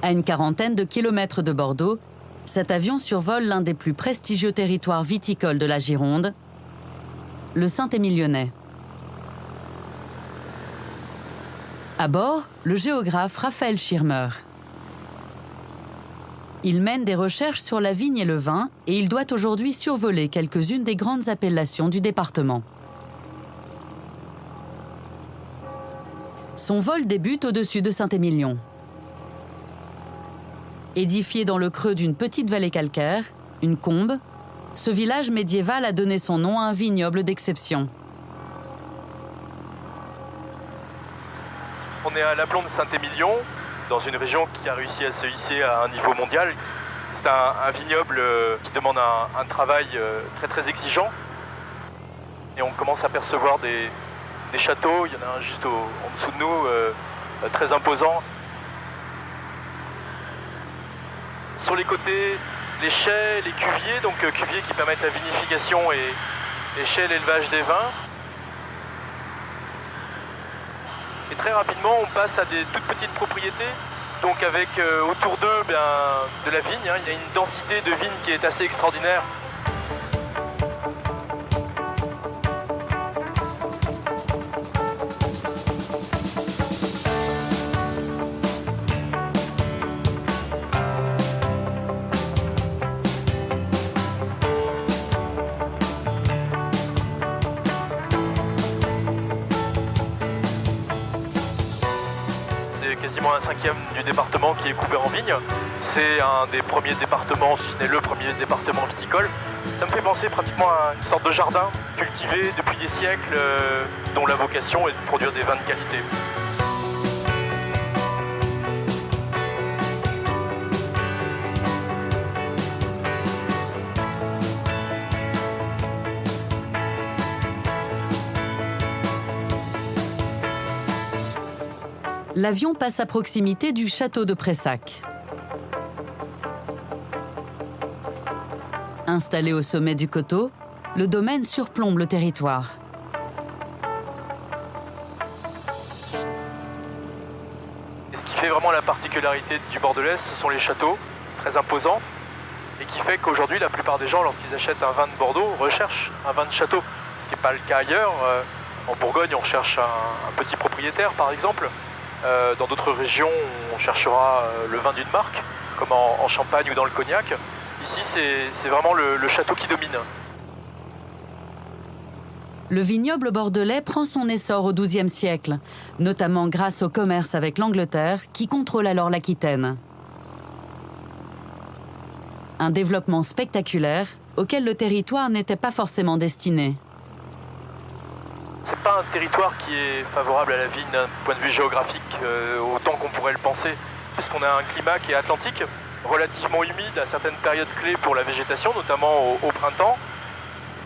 À une quarantaine de kilomètres de Bordeaux, cet avion survole l'un des plus prestigieux territoires viticoles de la Gironde, le Saint-Émilionnais. À bord, le géographe Raphaël Schirmer. Il mène des recherches sur la vigne et le vin et il doit aujourd'hui survoler quelques-unes des grandes appellations du département. Son vol débute au-dessus de Saint-Émilion. Édifié dans le creux d'une petite vallée calcaire, une combe, ce village médiéval a donné son nom à un vignoble d'exception. On est à l'aplomb de Saint-Émilion, dans une région qui a réussi à se hisser à un niveau mondial. C'est un vignoble qui demande un travail très exigeant. Et on commence à percevoir des châteaux, il y en a un juste en dessous de nous, très imposant. Sur les côtés, les chais, les cuviers, donc cuviers qui permettent la vinification et chais, l'élevage des vins. Et très rapidement, on passe à des toutes petites propriétés, donc avec autour d'eux de la vigne. Il y a une densité de vigne qui est assez extraordinaire. Quasiment un cinquième du département qui est couvert en vigne. C'est un des premiers départements, si ce n'est le premier département viticole. Ça me fait penser pratiquement à une sorte de jardin cultivé depuis des siècles, dont la vocation est de produire des vins de qualité. L'avion passe à proximité du château de Pressac. Installé au sommet du coteau, le domaine surplombe le territoire. Et ce qui fait vraiment la particularité du Bordelais, ce sont les châteaux, très imposants, et qui fait qu'aujourd'hui, la plupart des gens, lorsqu'ils achètent un vin de Bordeaux, recherchent un vin de château. Ce qui n'est pas le cas ailleurs. En Bourgogne, on recherche un petit propriétaire, par exemple. Dans d'autres régions, on cherchera le vin d'une marque, comme en Champagne ou dans le Cognac. Ici, c'est vraiment le château qui domine. Le vignoble bordelais prend son essor au XIIe siècle, notamment grâce au commerce avec l'Angleterre, qui contrôle alors l'Aquitaine. Un développement spectaculaire auquel le territoire n'était pas forcément destiné. C'est pas un territoire qui est favorable à la vigne d'un point de vue géographique autant qu'on pourrait le penser. Parce qu'on a un climat qui est atlantique, relativement humide à certaines périodes clés pour la végétation, notamment au printemps.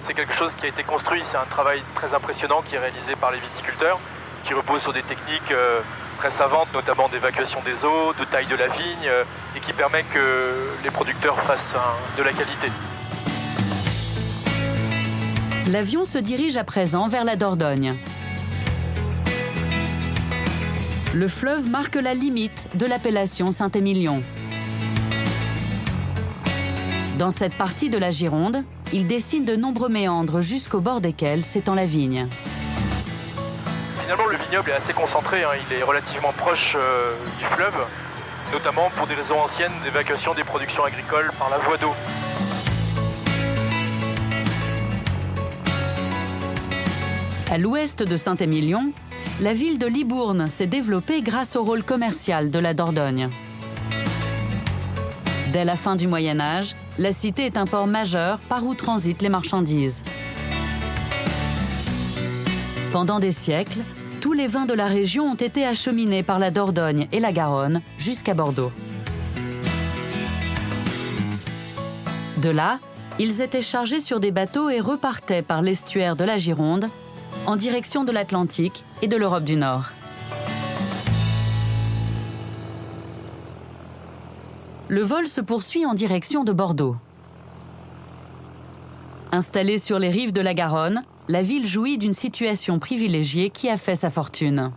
C'est quelque chose qui a été construit, c'est un travail très impressionnant qui est réalisé par les viticulteurs, qui repose sur des techniques très savantes, notamment d'évacuation des eaux, de taille de la vigne, et qui permet que les producteurs fassent de la qualité. L'avion se dirige à présent vers la Dordogne. Le fleuve marque la limite de l'appellation Saint-Émilion. Dans cette partie de la Gironde, il dessine de nombreux méandres jusqu'au bord desquels s'étend la vigne. Finalement, le vignoble est assez concentré, il est relativement proche du fleuve, notamment pour des raisons anciennes d'évacuation des productions agricoles par la voie d'eau. À l'ouest de Saint-Émilion, la ville de Libourne s'est développée grâce au rôle commercial de la Dordogne. Dès la fin du Moyen Âge, la cité est un port majeur par où transitent les marchandises. Pendant des siècles, tous les vins de la région ont été acheminés par la Dordogne et la Garonne jusqu'à Bordeaux. De là, ils étaient chargés sur des bateaux et repartaient par l'estuaire de la Gironde en direction de l'Atlantique et de l'Europe du Nord. Le vol se poursuit en direction de Bordeaux. Installée sur les rives de la Garonne, la ville jouit d'une situation privilégiée qui a fait sa fortune.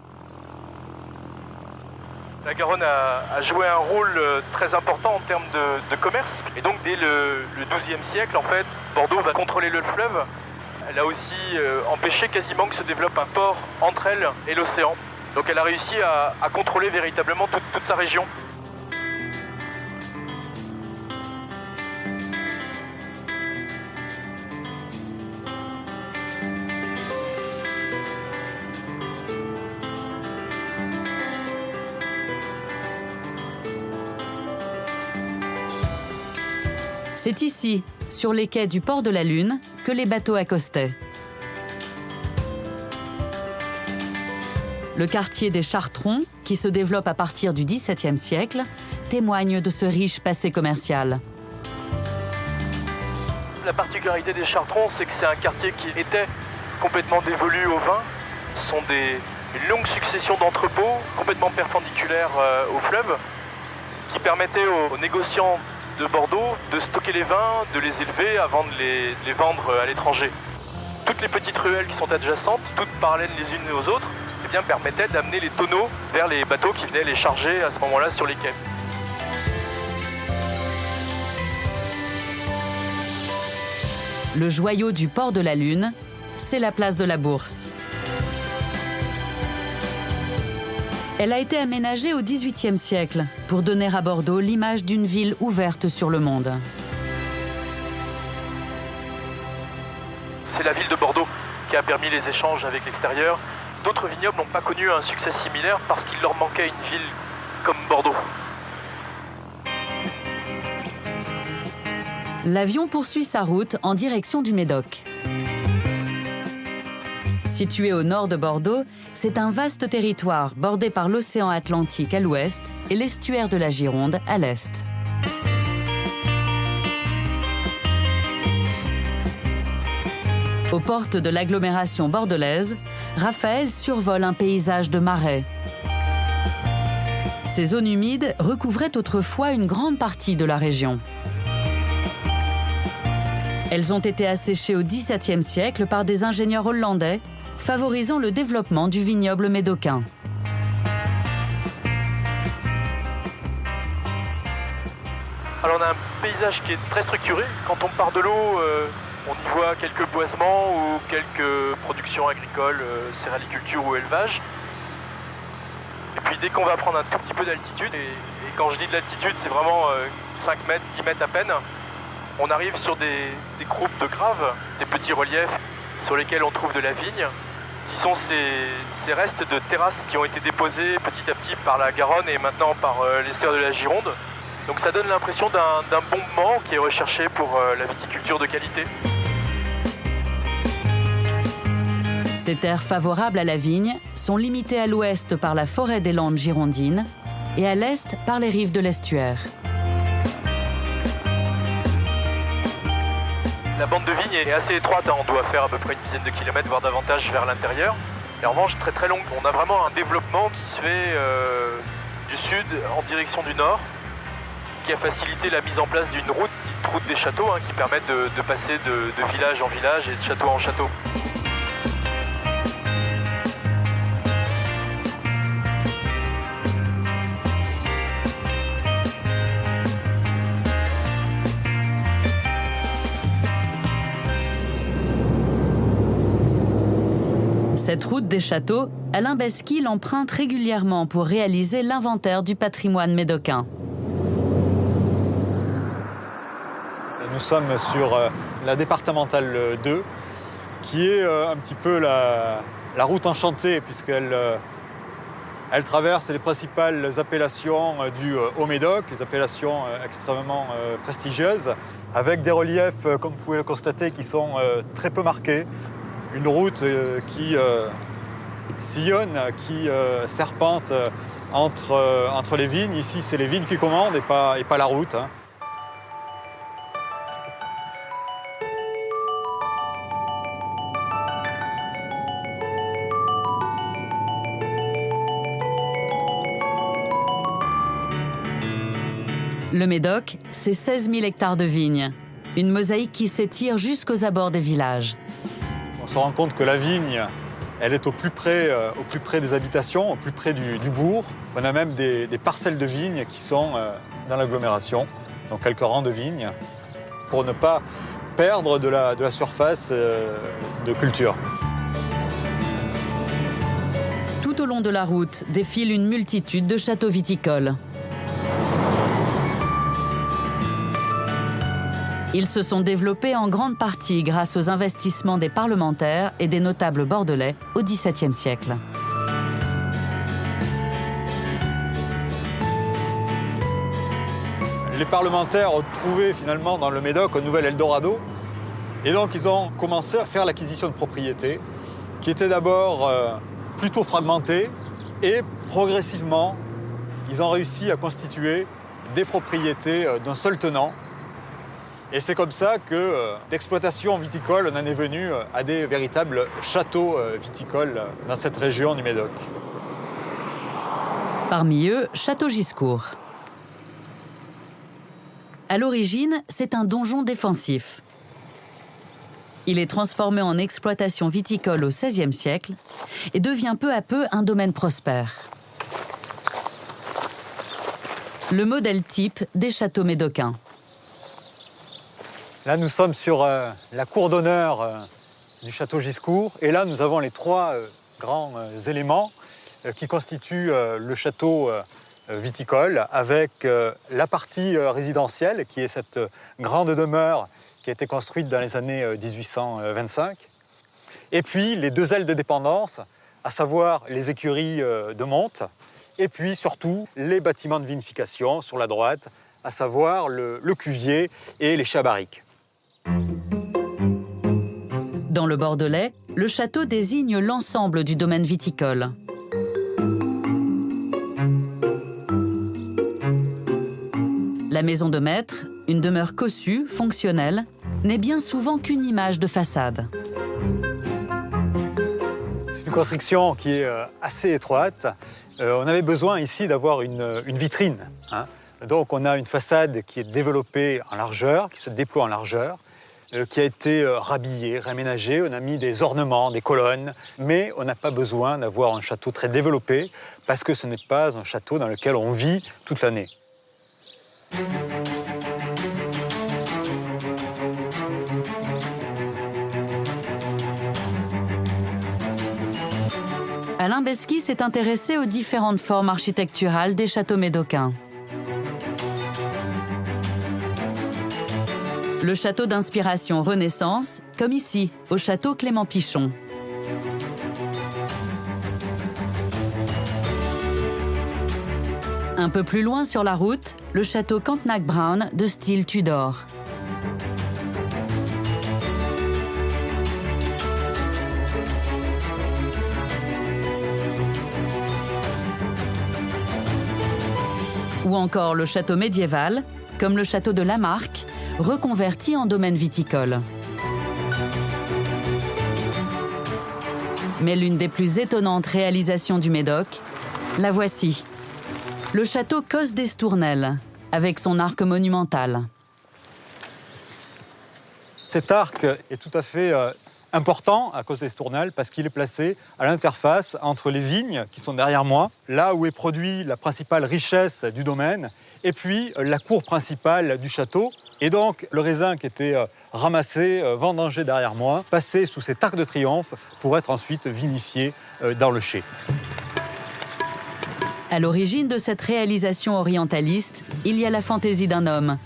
La Garonne a joué un rôle très important en termes de commerce. Et donc dès le XIIe siècle, en fait, Bordeaux va contrôler le fleuve. Elle a aussi empêché quasiment que se développe un port entre elle et l'océan. Donc elle a réussi à contrôler véritablement toute sa région. C'est ici, sur les quais du port de la Lune, que les bateaux accostaient. Le quartier des Chartrons, qui se développe à partir du XVIIe siècle, témoigne de ce riche passé commercial. La particularité des Chartrons, c'est que c'est un quartier qui était complètement dévolu au vin. Ce sont une longue succession d'entrepôts complètement perpendiculaires au fleuve qui permettaient aux négociants de Bordeaux de stocker les vins, de les élever avant de les vendre à l'étranger. Toutes les petites ruelles qui sont adjacentes, toutes parallèles les unes aux autres, eh bien, permettaient d'amener les tonneaux vers les bateaux qui venaient les charger à ce moment-là sur les quais. Le joyau du port de la Lune, c'est la place de la Bourse. Elle a été aménagée au XVIIIe siècle pour donner à Bordeaux l'image d'une ville ouverte sur le monde. C'est la ville de Bordeaux qui a permis les échanges avec l'extérieur. D'autres vignobles n'ont pas connu un succès similaire parce qu'il leur manquait une ville comme Bordeaux. L'avion poursuit sa route en direction du Médoc. Situé au nord de Bordeaux, c'est un vaste territoire bordé par l'océan Atlantique à l'ouest et l'estuaire de la Gironde à l'est. Aux portes de l'agglomération bordelaise, Raphaël survole un paysage de marais. Ces zones humides recouvraient autrefois une grande partie de la région. Elles ont été asséchées au XVIIe siècle par des ingénieurs hollandais, favorisant le développement du vignoble médocain. Alors on a un paysage qui est très structuré. Quand on part de l'eau, on y voit quelques boisements ou quelques productions agricoles, céréaliculture ou élevage. Et puis dès qu'on va prendre un tout petit peu d'altitude, et quand je dis de l'altitude, c'est vraiment 5 mètres, 10 mètres à peine, on arrive sur des croupes de graves, ces petits reliefs sur lesquels on trouve de la vigne, qui sont ces restes de terrasses qui ont été déposés petit à petit par la Garonne et maintenant par l'estuaire de la Gironde. Donc ça donne l'impression d'un bombement qui est recherché pour la viticulture de qualité. Ces terres favorables à la vigne sont limitées à l'ouest par la forêt des Landes girondines et à l'est par les rives de l'estuaire. La bande de vigne est assez étroite, on doit faire à peu près une dizaine de kilomètres, voire davantage vers l'intérieur. Et en revanche, très très longue. On a vraiment un développement qui se fait du sud en direction du nord, ce qui a facilité la mise en place d'une route, dite route des châteaux, qui permet de passer de village en village et de château en château. Cette route des châteaux, Alain Besky l'emprunte régulièrement pour réaliser l'inventaire du patrimoine médocain. Nous sommes sur la départementale 2, qui est un petit peu la route enchantée, puisqu'elle elle traverse les principales appellations du Haut-Médoc, les appellations extrêmement prestigieuses, avec des reliefs, comme vous pouvez le constater, qui sont très peu marqués. Une route qui sillonne, qui serpente entre les vignes. Ici, c'est les vignes qui commandent et pas la route. Le Médoc, c'est 16 000 hectares de vignes. Une mosaïque qui s'étire jusqu'aux abords des villages. On se rend compte que la vigne, Elle est au plus près des habitations, au plus près du bourg. On a même des parcelles de vignes qui sont dans l'agglomération, donc quelques rangs de vignes, pour ne pas perdre de la surface de culture. Tout au long de la route défile une multitude de châteaux viticoles. Ils se sont développés en grande partie grâce aux investissements des parlementaires et des notables bordelais au XVIIe siècle. Les parlementaires ont trouvé finalement dans le Médoc un nouvel Eldorado. Et donc ils ont commencé à faire l'acquisition de propriétés qui étaient d'abord plutôt fragmentées et progressivement ils ont réussi à constituer des propriétés d'un seul tenant. Et c'est comme ça que d'exploitation viticole, on en est venu à des véritables châteaux viticoles dans cette région du Médoc. Parmi eux, Château Giscourt. À l'origine, c'est un donjon défensif. Il est transformé en exploitation viticole au XVIe siècle et devient peu à peu un domaine prospère. Le modèle type des châteaux médocains. Là, nous sommes sur la cour d'honneur du château Giscourt. Et là, nous avons les trois grands éléments qui constituent le château viticole, avec la partie résidentielle, qui est cette grande demeure qui a été construite dans les années 1825. Et puis, les deux ailes de dépendance, à savoir les écuries de Monte, et puis surtout les bâtiments de vinification sur la droite, à savoir le cuvier et les chais à barriques. Dans le Bordelais, le château désigne l'ensemble du domaine viticole. La maison de maître, une demeure cossue, fonctionnelle, n'est bien souvent qu'une image de façade. C'est une construction qui est assez étroite. On avait besoin ici d'avoir une vitrine. Donc on a une façade qui est développée en largeur, qui se déploie en largeur, qui a été rhabillée, réaménagée. On a mis des ornements, des colonnes, mais on n'a pas besoin d'avoir un château très développé parce que ce n'est pas un château dans lequel on vit toute l'année. Alain Besky s'est intéressé aux différentes formes architecturales des châteaux médocains. Le château d'inspiration Renaissance, comme ici, au château Clément Pichon. Un peu plus loin sur la route, le château Cantenac-Brown de style Tudor. Ou encore le château médiéval, comme le château de Lamarque, reconverti en domaine viticole. Mais l'une des plus étonnantes réalisations du Médoc, la voici. Le château Cos d'Estournel, avec son arc monumental. Cet arc est tout à fait important à Cos d'Estournel parce qu'il est placé à l'interface entre les vignes qui sont derrière moi, là où est produite la principale richesse du domaine, et puis la cour principale du château. Et donc le raisin qui était ramassé, vendangé derrière moi, passait sous cet arc de triomphe pour être ensuite vinifié dans le chai. À l'origine de cette réalisation orientaliste, il y a la fantaisie d'un homme,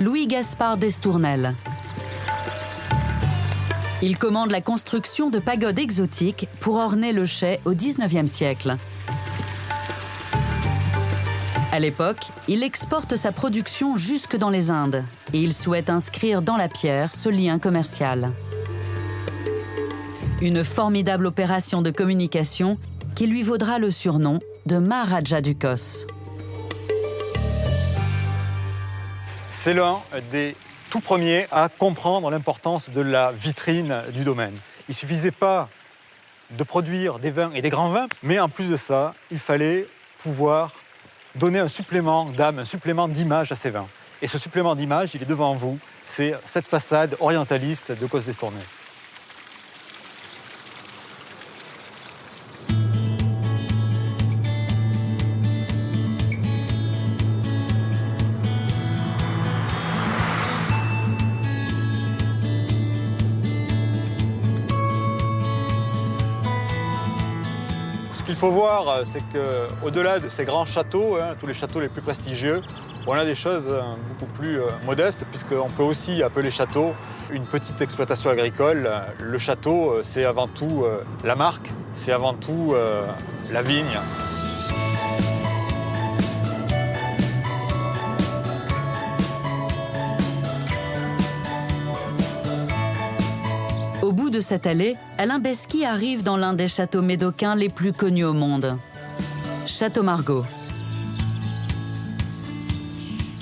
Louis-Gaspard d'Estournel. Il commande la construction de pagodes exotiques pour orner le chai au XIXe siècle. À l'époque, il exporte sa production jusque dans les Indes et il souhaite inscrire dans la pierre ce lien commercial. Une formidable opération de communication qui lui vaudra le surnom de Maharaja du Cos. C'est l'un des tout premiers à comprendre l'importance de la vitrine du domaine. Il ne suffisait pas de produire des vins et des grands vins, mais en plus de ça, il fallait pouvoir donner un supplément d'âme, un supplément d'image à ces vins. Et ce supplément d'image, il est devant vous, c'est cette façade orientaliste de Cos d'Estournel. qu'il faut voir, c'est qu'au-delà de ces grands châteaux, tous les châteaux les plus prestigieux, on a des choses beaucoup plus modestes, puisqu'on peut aussi appeler château une petite exploitation agricole. Le château, c'est avant tout la marque, c'est avant tout la vigne. Au bout de cette allée, Alain Besky arrive dans l'un des châteaux médocains les plus connus au monde. Château Margaux.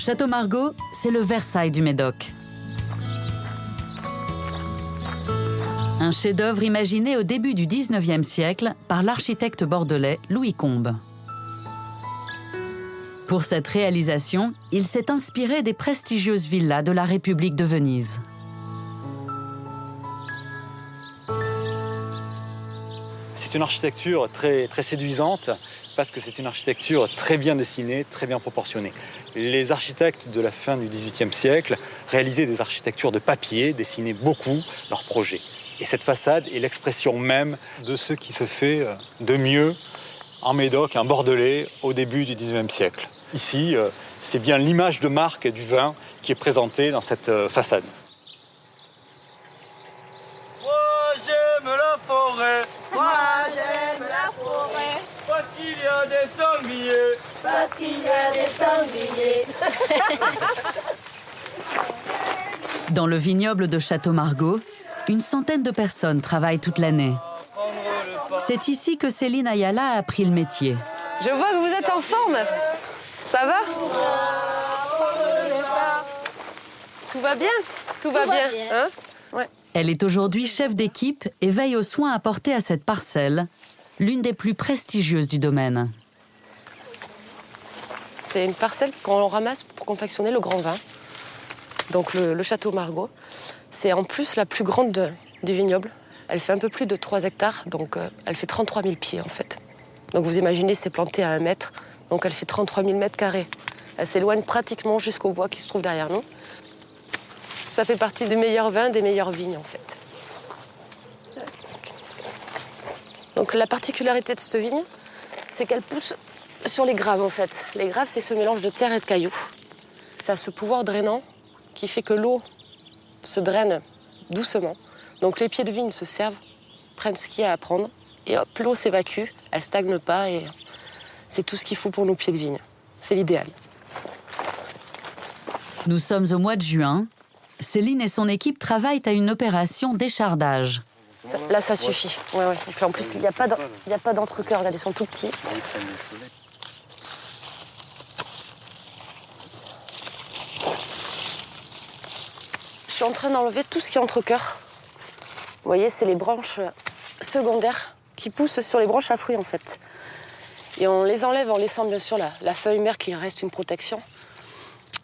Château Margaux, c'est le Versailles du Médoc. Un chef-d'œuvre imaginé au début du XIXe siècle par l'architecte bordelais Louis Combes. Pour cette réalisation, il s'est inspiré des prestigieuses villas de la République de Venise. C'est une architecture très séduisante parce que c'est une architecture très bien dessinée, très bien proportionnée. Les architectes de la fin du XVIIIe siècle réalisaient des architectures de papier, dessinaient beaucoup leurs projets. Et cette façade est l'expression même de ce qui se fait de mieux en Médoc, en Bordelais, au début du XIXe siècle. Ici, c'est bien l'image de marque du vin qui est présentée dans cette façade. Moi j'aime la forêt. Moi j'aime la forêt. Parce qu'il y a des sangliers. Parce qu'il y a des sangliers. Dans le vignoble de Château Margaux, une centaine de personnes travaillent toute l'année. C'est ici que Céline Ayala a appris le métier. Je vois que vous êtes en forme. Ça va? Tout va bien? Tout va bien. Hein? Ouais. Elle est aujourd'hui chef d'équipe et veille aux soins apportés à cette parcelle, l'une des plus prestigieuses du domaine. C'est une parcelle qu'on ramasse pour confectionner le grand vin. Donc le château Margaux. C'est en plus la plus grande du vignoble. Elle fait un peu plus de 3 hectares, donc elle fait 33 000 pieds en fait. Donc vous imaginez, c'est planté à 1 mètre, donc elle fait 33 000 mètres carrés. Elle s'éloigne pratiquement jusqu'au bois qui se trouve derrière nous. Ça fait partie des meilleurs vins, des meilleures vignes en fait. Donc la particularité de cette vigne, c'est qu'elle pousse sur les graves en fait. Les graves, c'est ce mélange de terre et de cailloux. Ça a ce pouvoir drainant qui fait que l'eau se draine doucement. Donc les pieds de vigne se servent, prennent ce qu'il y a à prendre, et hop, l'eau s'évacue, elle stagne pas, et c'est tout ce qu'il faut pour nos pieds de vigne. C'est l'idéal. Nous sommes au mois de juin. Céline et son équipe travaillent à une opération d'échardage. Là, ça suffit. Ouais. Et puis en plus, il n'y a pas d'entrecœur, là, ils sont tout petits. Je suis en train d'enlever tout ce qui est entrecœur. Vous voyez, c'est les branches secondaires qui poussent sur les branches à fruits, en fait. Et on les enlève en laissant, bien sûr, la feuille mère qui reste une protection.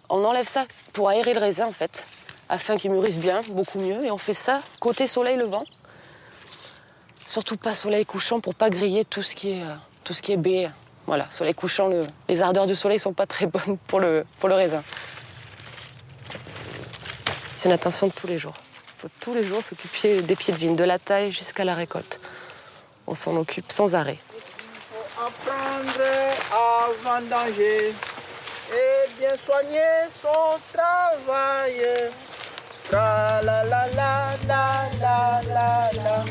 On enlève ça pour aérer le raisin, en fait, afin qu'il mûrisse bien, beaucoup mieux. Et on fait ça côté soleil levant. Surtout pas soleil couchant pour pas griller tout ce qui est baie. Voilà, soleil couchant, les ardeurs du soleil sont pas très bonnes pour le raisin. C'est une attention de tous les jours. Il faut tous les jours s'occuper des pieds de vigne, de la taille jusqu'à la récolte. On s'en occupe sans arrêt. Il faut apprendre à vendanger et bien soigner son travail. La la la la la la la la.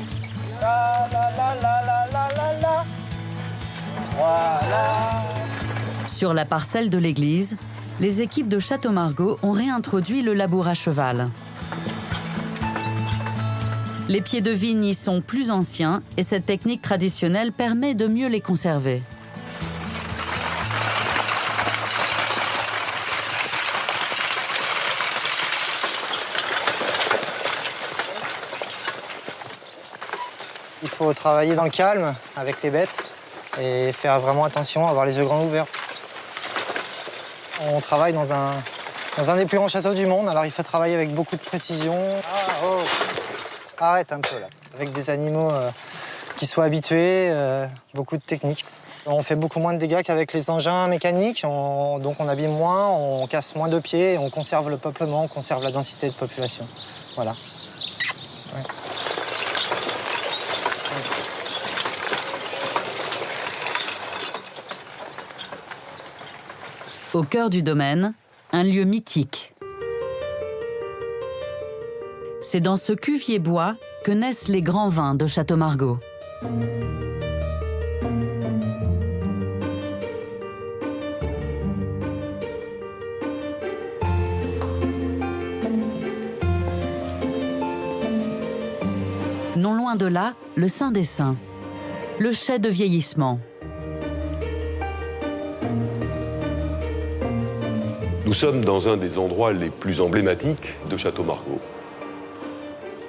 La la la la la la la la. Voilà. Sur la parcelle de l'église, les équipes de Château Margaux ont réintroduit le labour à cheval. Les pieds de vigne y sont plus anciens et cette technique traditionnelle permet de mieux les conserver. Il faut travailler dans le calme avec les bêtes et faire vraiment attention, avoir les yeux grands ouverts. On travaille dans un des plus grands châteaux du monde, alors il faut travailler avec beaucoup de précision. Arrête un peu là, avec des animaux qui soient habitués, beaucoup de techniques. On fait beaucoup moins de dégâts qu'avec les engins mécaniques, donc on abîme moins, on casse moins de pieds, on conserve le peuplement, on conserve la densité de population. Voilà. Ouais. Au cœur du domaine, un lieu mythique. C'est dans ce cuvier bois que naissent les grands vins de Château Margaux. Non loin de là, le Saint des Saints, le chai de vieillissement. Nous sommes dans un des endroits les plus emblématiques de Château Margaux.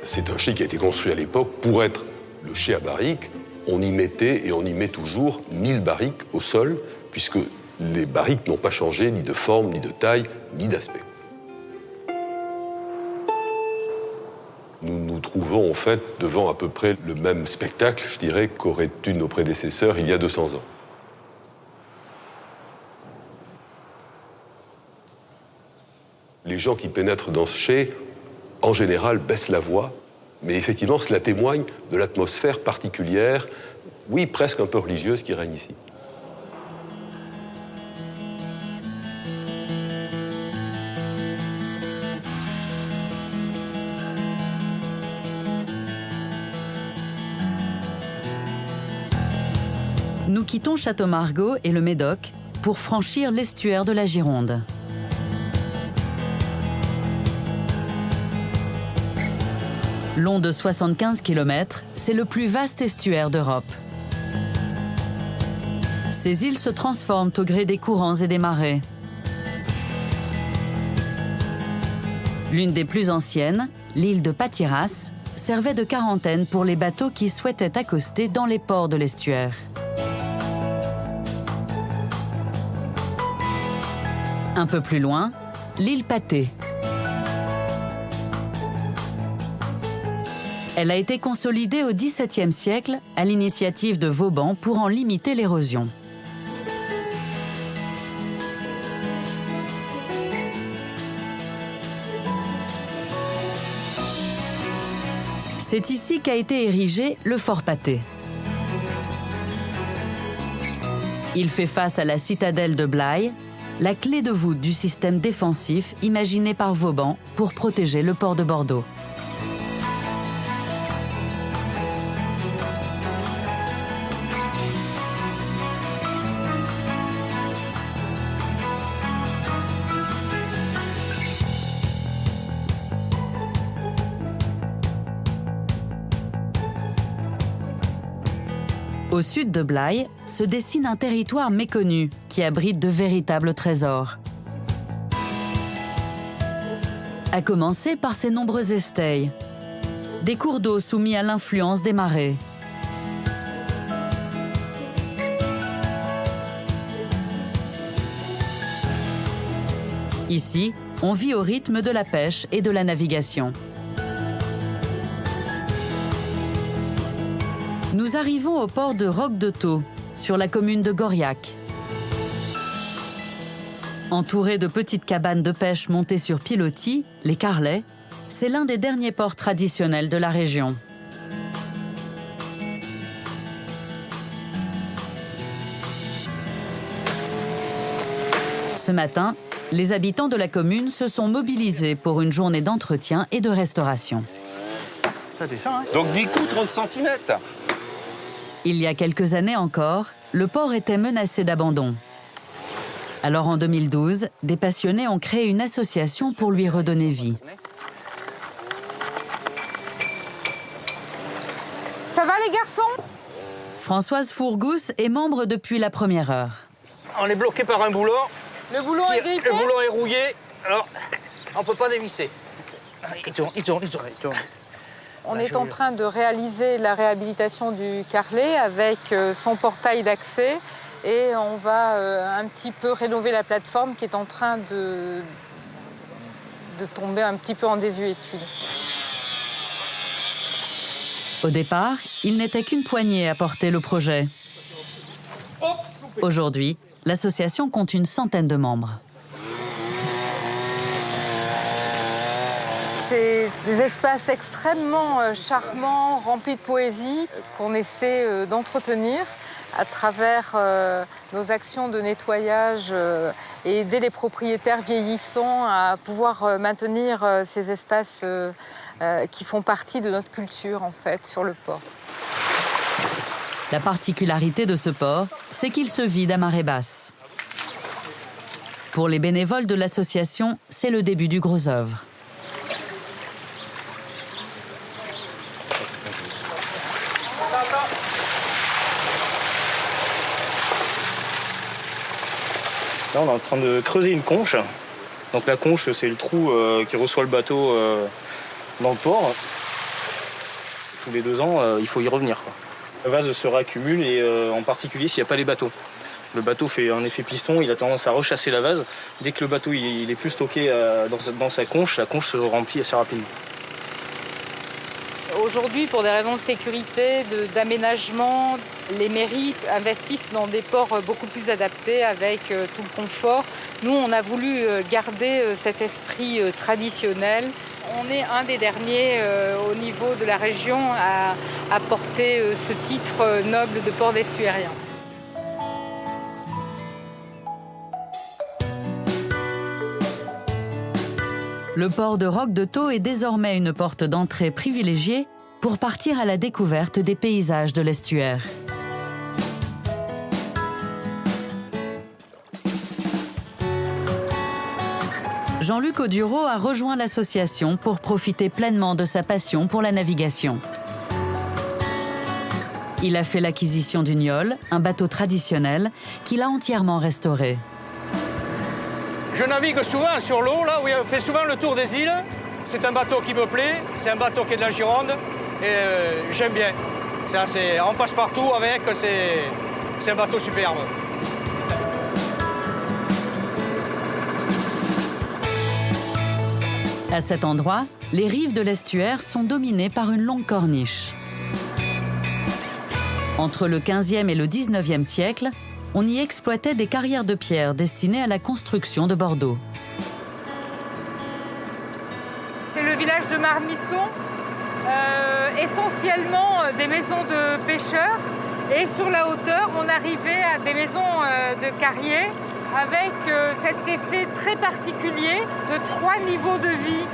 C'est un chai qui a été construit à l'époque pour être le chai à barriques. On y mettait et on y met toujours 1000 barriques au sol, puisque les barriques n'ont pas changé ni de forme, ni de taille, ni d'aspect. Nous nous trouvons en fait devant à peu près le même spectacle, je dirais, qu'auraient eu nos prédécesseurs il y a 200 ans. Les gens qui pénètrent dans ce chai, en général, baissent la voix, mais effectivement, cela témoigne de l'atmosphère particulière, oui, presque un peu religieuse qui règne ici. Nous quittons Château Margaux et le Médoc pour franchir l'estuaire de la Gironde. Long de 75 km, c'est le plus vaste estuaire d'Europe. Ces îles se transforment au gré des courants et des marées. L'une des plus anciennes, l'île de Patiras, servait de quarantaine pour les bateaux qui souhaitaient accoster dans les ports de l'estuaire. Un peu plus loin, l'île Patay. Elle a été consolidée au XVIIe siècle à l'initiative de Vauban pour en limiter l'érosion. C'est ici qu'a été érigé le fort Patay. Il fait face à la citadelle de Blaye, la clé de voûte du système défensif imaginé par Vauban pour protéger le port de Bordeaux. Au sud de Blaye se dessine un territoire méconnu qui abrite de véritables trésors. À commencer par ses nombreux esteilles, des cours d'eau soumis à l'influence des marées. Ici, on vit au rythme de la pêche et de la navigation. Nous arrivons au port de Roque-de-Thau, sur la commune de Goriac. Entouré de petites cabanes de pêche montées sur pilotis, les carlets, c'est l'un des derniers ports traditionnels de la région. Ce matin, les habitants de la commune se sont mobilisés pour une journée d'entretien et de restauration. Ça descend, hein? Donc 10 coups, 30 cm. Il y a quelques années encore, le port était menacé d'abandon. Alors en 2012, des passionnés ont créé une association pour lui redonner vie. Ça va les garçons? Françoise Fourgousse est membre depuis la première heure. On est bloqué par un boulot. Le boulon est grippé? Le boulon est rouillé, alors on peut pas dévisser. Il tourne. On est en train de réaliser la réhabilitation du carlet avec son portail d'accès et on va un petit peu rénover la plateforme qui est en train de tomber un petit peu en désuétude. Au départ, il n'était qu'une poignée à porter le projet. Aujourd'hui, l'association compte une centaine de membres. C'est des espaces extrêmement charmants, remplis de poésie, qu'on essaie d'entretenir à travers nos actions de nettoyage et aider les propriétaires vieillissants à pouvoir maintenir ces espaces qui font partie de notre culture en fait sur le port. La particularité de ce port, c'est qu'il se vide à marée basse. Pour les bénévoles de l'association, c'est le début du gros œuvre. Là, on est en train de creuser une conche. Donc la conche, c'est le trou qui reçoit le bateau dans le port. Tous les 2 ans, il faut y revenir, quoi. La vase se réaccumule et en particulier s'il n'y a pas les bateaux. Le bateau fait un effet piston, il a tendance à rechasser la vase. Dès que le bateau il est plus stocké dans sa conche, la conche se remplit assez rapidement. Aujourd'hui, pour des raisons de sécurité, d'aménagement, les mairies investissent dans des ports beaucoup plus adaptés avec tout le confort. Nous, on a voulu garder cet esprit traditionnel. On est un des derniers au niveau de la région à porter ce titre noble de port d'estuairien. Le port de Roque-de-Thau est désormais une porte d'entrée privilégiée pour partir à la découverte des paysages de l'estuaire. Jean-Luc Audureau a rejoint l'association pour profiter pleinement de sa passion pour la navigation. Il a fait l'acquisition du Niol, un bateau traditionnel qu'il a entièrement restauré. Je navigue souvent sur l'eau, là où on fait souvent le tour des îles. C'est un bateau qui me plaît, c'est un bateau qui est de la Gironde et j'aime bien. On passe partout avec, c'est un bateau superbe. À cet endroit, les rives de l'estuaire sont dominées par une longue corniche. Entre le 15e et le 19e siècle, on y exploitait des carrières de pierre destinées à la construction de Bordeaux. C'est le village de Marmisson, essentiellement des maisons de pêcheurs. Et sur la hauteur, on arrivait à des maisons de carriers avec cet effet très particulier de 3 niveaux de vie.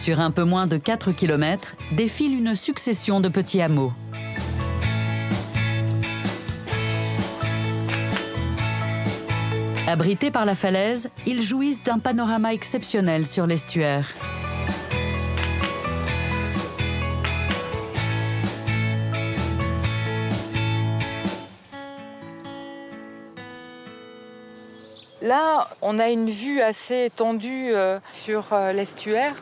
Sur un peu moins de 4 km, défile une succession de petits hameaux. Abrités par la falaise, ils jouissent d'un panorama exceptionnel sur l'estuaire. Là, on a une vue assez étendue sur l'estuaire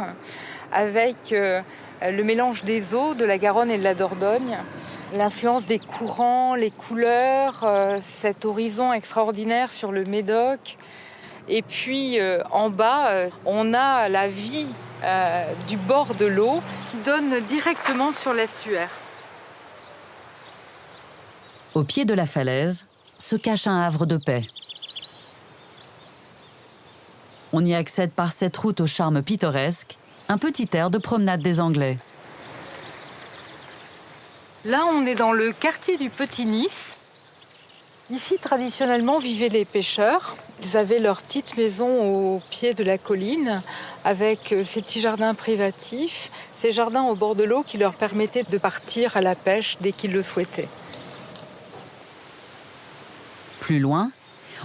avec le mélange des eaux de la Garonne et de la Dordogne, l'influence des courants, les couleurs, cet horizon extraordinaire sur le Médoc. Et puis en bas, on a la vie du bord de l'eau qui donne directement sur l'estuaire. Au pied de la falaise se cache un havre de paix. On y accède par cette route au charme pittoresque, un petit air de promenade des Anglais. Là, on est dans le quartier du Petit Nice. Ici, traditionnellement, vivaient les pêcheurs. Ils avaient leur petite maison au pied de la colline, avec ces petits jardins privatifs, ces jardins au bord de l'eau qui leur permettaient de partir à la pêche dès qu'ils le souhaitaient. Plus loin,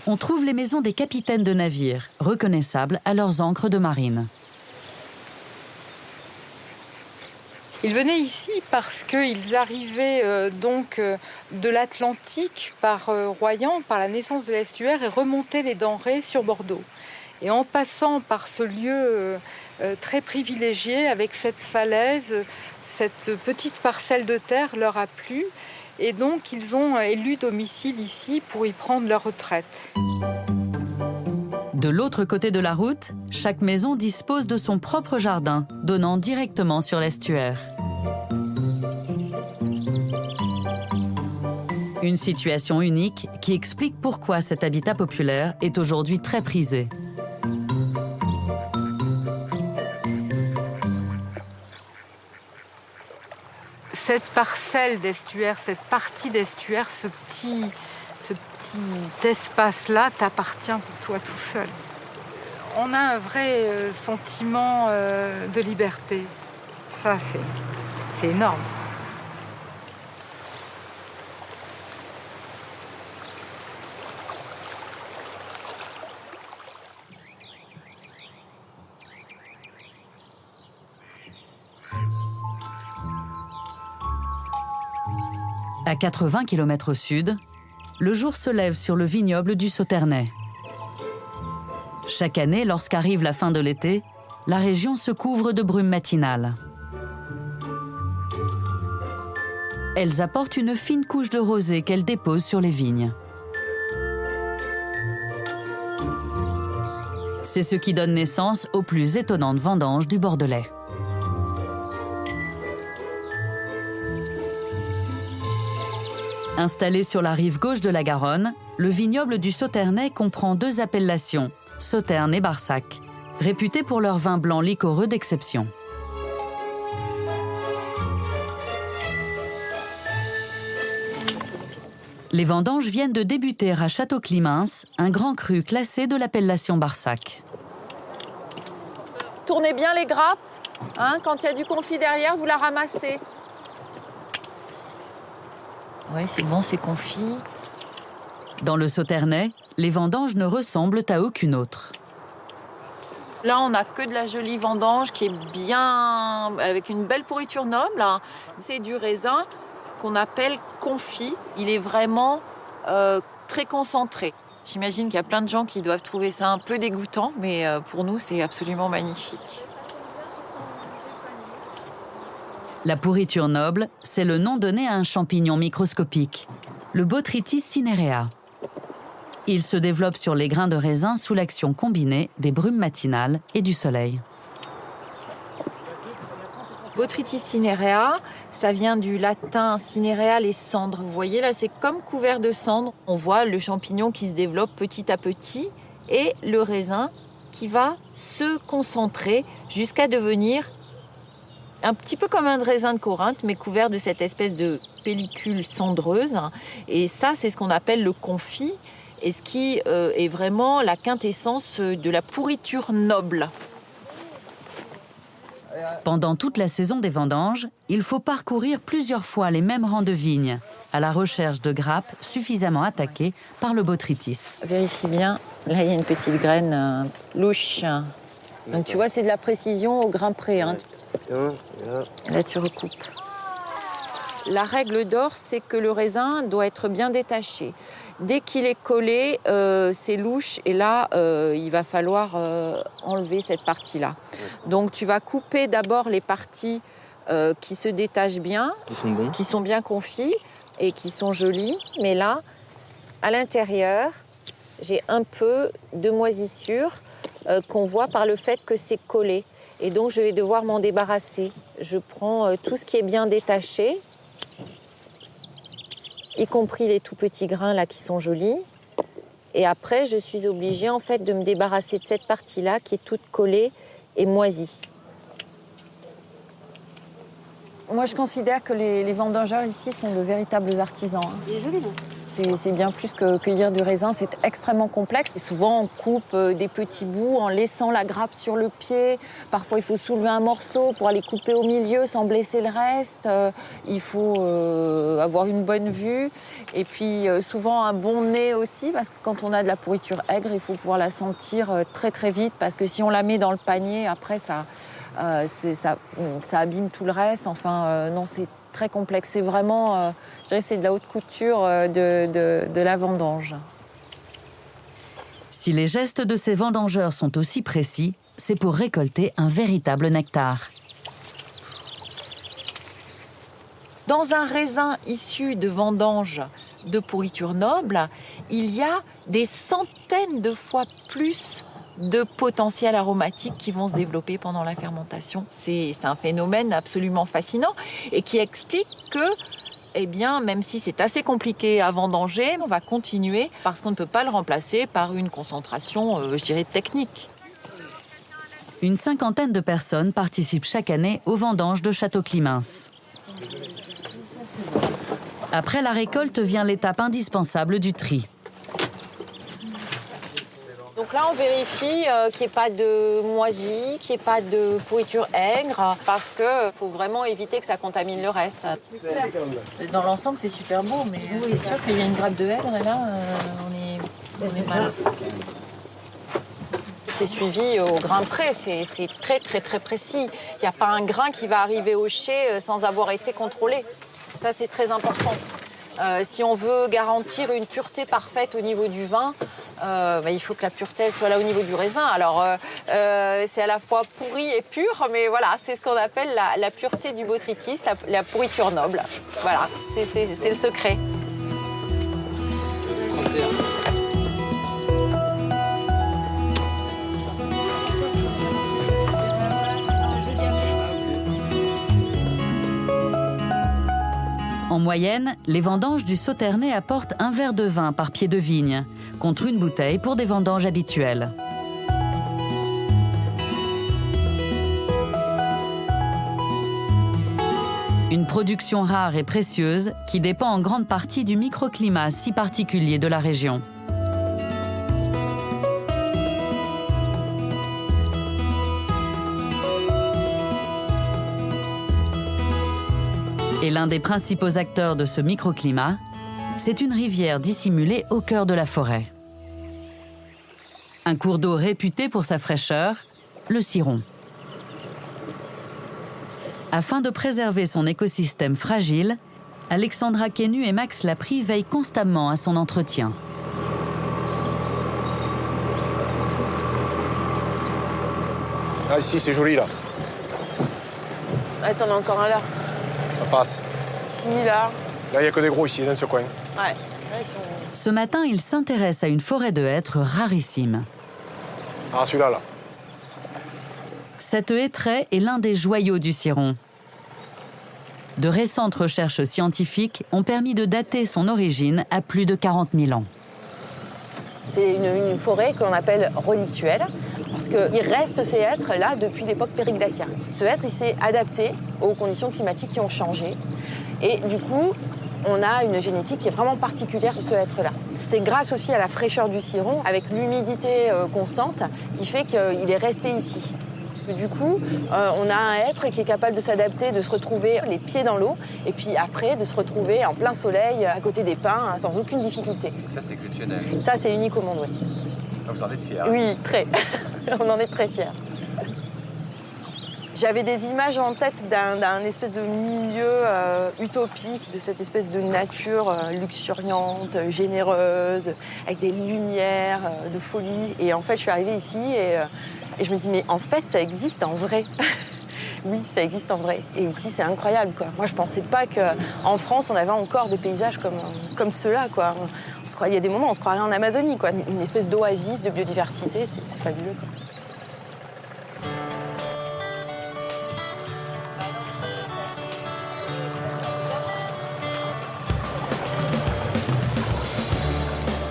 on trouve les maisons des capitaines de navires, reconnaissables à leurs ancres de marine. Ils venaient ici parce qu'ils arrivaient de l'Atlantique par Royan, par la naissance de l'estuaire, et remontaient les denrées sur Bordeaux. Et en passant par ce lieu très privilégié, avec cette falaise, cette petite parcelle de terre leur a plu. Et donc, ils ont élu domicile ici pour y prendre leur retraite. De l'autre côté de la route, chaque maison dispose de son propre jardin, donnant directement sur l'estuaire. Une situation unique qui explique pourquoi cet habitat populaire est aujourd'hui très prisé. Cette parcelle d'estuaire, cette partie d'estuaire, ce petit espace-là t'appartient pour toi tout seul. On a un vrai sentiment de liberté. Ça, c'est énorme. À 80 km au sud, le jour se lève sur le vignoble du Sauternais. Chaque année, lorsqu'arrive la fin de l'été, la région se couvre de brumes matinales. Elles apportent une fine couche de rosée qu'elles déposent sur les vignes. C'est ce qui donne naissance aux plus étonnantes vendanges du Bordelais. Installé sur la rive gauche de la Garonne, le vignoble du Sauternais comprend 2 appellations, Sauterne et Barsac, réputés pour leurs vins blancs liquoreux d'exception. Les vendanges viennent de débuter à Château-Climens, un grand cru classé de l'appellation Barsac. Tournez bien les grappes, hein, quand il y a du confit derrière, vous la ramassez. Oui, c'est bon, c'est confit. Dans le Sauternais, les vendanges ne ressemblent à aucune autre. Là, on n'a que de la jolie vendange qui est bien, avec une belle pourriture noble. C'est du raisin qu'on appelle confit. Il est vraiment très concentré. J'imagine qu'il y a plein de gens qui doivent trouver ça un peu dégoûtant, mais pour nous, c'est absolument magnifique. La pourriture noble, c'est le nom donné à un champignon microscopique, le Botrytis cinerea. Il se développe sur les grains de raisin sous l'action combinée des brumes matinales et du soleil. Botrytis cinerea, ça vient du latin cinerea, les cendres. Vous voyez là, c'est comme couvert de cendres. On voit le champignon qui se développe petit à petit et le raisin qui va se concentrer jusqu'à devenir un petit peu comme un raisin de Corinthe, mais couvert de cette espèce de pellicule cendreuse. Et ça, c'est ce qu'on appelle le confit, et ce qui est vraiment la quintessence de la pourriture noble. Pendant toute la saison des vendanges, il faut parcourir plusieurs fois les mêmes rangs de vignes, à la recherche de grappes suffisamment attaquées par le botrytis. Vérifie bien, là il y a une petite graine louche. Donc tu vois, c'est de la précision au grain près. Hein. Là tu recoupes. La règle d'or, c'est que le raisin doit être bien détaché. Dès qu'il est collé, c'est louche et là, il va falloir enlever cette partie-là. Donc tu vas couper d'abord les parties qui se détachent bien, qui sont bien confites et qui sont jolies. Mais là, à l'intérieur, j'ai un peu de moisissure qu'on voit par le fait que c'est collé. Et donc je vais devoir m'en débarrasser. Je prends tout ce qui est bien détaché, y compris les tout petits grains là qui sont jolis. Et après, je suis obligée en fait de me débarrasser de cette partie-là qui est toute collée et moisie. Moi, je considère que les vendangeurs ici sont de véritables artisans. Il est joli, non ? C'est bien plus que cueillir du raisin, c'est extrêmement complexe. Et souvent, on coupe des petits bouts en laissant la grappe sur le pied. Parfois, il faut soulever un morceau pour aller couper au milieu sans blesser le reste. Il faut avoir une bonne vue. Et puis, souvent, un bon nez aussi, parce que quand on a de la pourriture aigre, il faut pouvoir la sentir très, très vite. Parce que si on la met dans le panier, après, ça abîme tout le reste. Enfin, non, c'est très complexe. C'est vraiment... je dirais que c'est de la haute couture de la vendange. Si les gestes de ces vendangeurs sont aussi précis, c'est pour récolter un véritable nectar. Dans un raisin issu de vendange de pourriture noble, il y a des centaines de fois plus de potentiel aromatique qui vont se développer pendant la fermentation. C'est un phénomène absolument fascinant et qui explique que eh bien, même si c'est assez compliqué à vendanger, on va continuer parce qu'on ne peut pas le remplacer par une concentration, je dirais, technique. Une cinquantaine de personnes participent chaque année aux vendanges de Château-Climens. Après la récolte vient l'étape indispensable du tri. Donc là, on vérifie qu'il n'y ait pas de moisie, qu'il n'y ait pas de pourriture aigre, parce qu'il faut vraiment éviter que ça contamine le reste. Dans l'ensemble, c'est super beau, mais c'est sûr qu'il y a une grappe de aigre, et là, on est mal. C'est suivi au grain près, c'est très très très précis. Il n'y a pas un grain qui va arriver au chai sans avoir été contrôlé. Ça, c'est très important. Si on veut garantir une pureté parfaite au niveau du vin, il faut que la pureté elle soit là au niveau du raisin. Alors, c'est à la fois pourri et pur, mais voilà, c'est ce qu'on appelle la pureté du botrytis, la pourriture noble. Voilà, c'est le secret. En moyenne, les vendanges du Sauternais apportent un verre de vin par pied de vigne, contre une bouteille pour des vendanges habituelles. Une production rare et précieuse qui dépend en grande partie du microclimat si particulier de la région. Et l'un des principaux acteurs de ce microclimat, c'est une rivière dissimulée au cœur de la forêt. Un cours d'eau réputé pour sa fraîcheur, le Ciron. Afin de préserver son écosystème fragile, Alexandra Quenu et Max Lapry veillent constamment à son entretien. Ah, ici, c'est joli, là. Ouais, t'en as encore un là. Ça passe. Ici, là. Là, il n'y a que des gros ici, dans ce coin. Ouais. Ils sont... Ce matin, il s'intéresse à une forêt de hêtres rarissime. Ah, celui-là, là. Cette hêtraie est l'un des joyaux du Ciron. De récentes recherches scientifiques ont permis de dater son origine à plus de 40 000 ans. C'est une forêt que l'on appelle relictuelle, parce qu'il reste ces hêtres là depuis l'époque périglaciaire. Ce hêtre, il s'est adapté aux conditions climatiques qui ont changé. Et du coup, on a une génétique qui est vraiment particulière sur ce hêtre-là. C'est grâce aussi à la fraîcheur du Ciron, avec l'humidité constante, qui fait qu'il est resté ici. Du coup, on a un hêtre qui est capable de s'adapter, de se retrouver les pieds dans l'eau, et puis après, de se retrouver en plein soleil, à côté des pins, sans aucune difficulté. Ça, c'est exceptionnel. Ça, c'est unique au monde, oui. Vous en êtes fiers? Oui, très. On en est très fiers. J'avais des images en tête d'un espèce de milieu utopique, de cette espèce de nature luxuriante, généreuse, avec des lumières, de folie. Et en fait, je suis arrivée ici et je me dis, mais en fait, ça existe en vrai. Oui, ça existe en vrai. Et ici, c'est incroyable, quoi. Moi, je pensais pas qu'en France, on avait encore des paysages comme ceux-là, quoi. Il y a des moments où on se croirait en Amazonie, quoi. Une espèce d'oasis de biodiversité, c'est fabuleux, quoi.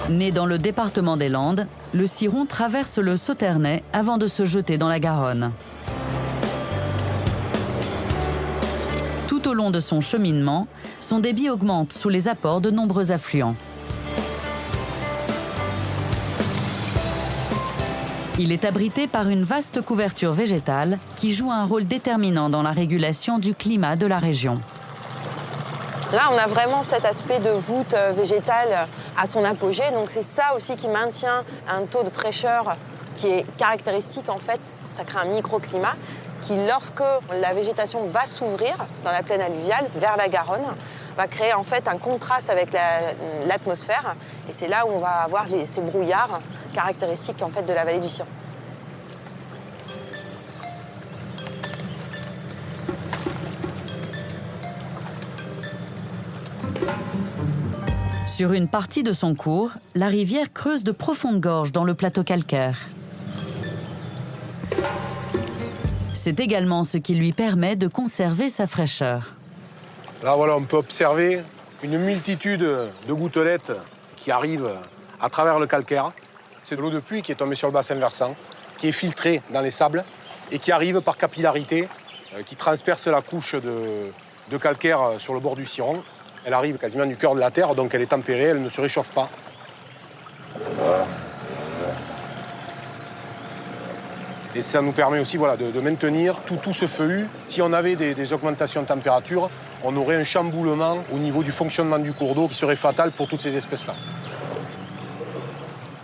Né dans le département des Landes, le Ciron traverse le Sauternais avant de se jeter dans la Garonne. Tout au long de son cheminement, son débit augmente sous les apports de nombreux affluents. Il est abrité par une vaste couverture végétale qui joue un rôle déterminant dans la régulation du climat de la région. Là, on a vraiment cet aspect de voûte végétale à son apogée. Donc c'est ça aussi qui maintient un taux de fraîcheur qui est caractéristique, en fait. Ça crée un microclimat qui, lorsque la végétation va s'ouvrir dans la plaine alluviale vers la Garonne, va créer en fait un contraste avec l'atmosphère. Et c'est là où on va avoir ces brouillards caractéristiques en fait, de la vallée du Ciron. Sur une partie de son cours, la rivière creuse de profondes gorges dans le plateau calcaire. C'est également ce qui lui permet de conserver sa fraîcheur. Là, voilà, on peut observer une multitude de gouttelettes qui arrivent à travers le calcaire. C'est de l'eau de pluie qui est tombée sur le bassin versant, qui est filtrée dans les sables et qui arrive par capillarité, qui transperce la couche de calcaire sur le bord du Ciron Elle arrive quasiment du cœur de la terre, donc elle est tempérée, elle ne se réchauffe pas. Et ça nous permet aussi voilà, de maintenir tout ce feuillu. Si on avait des augmentations de température, on aurait un chamboulement au niveau du fonctionnement du cours d'eau qui serait fatal pour toutes ces espèces-là.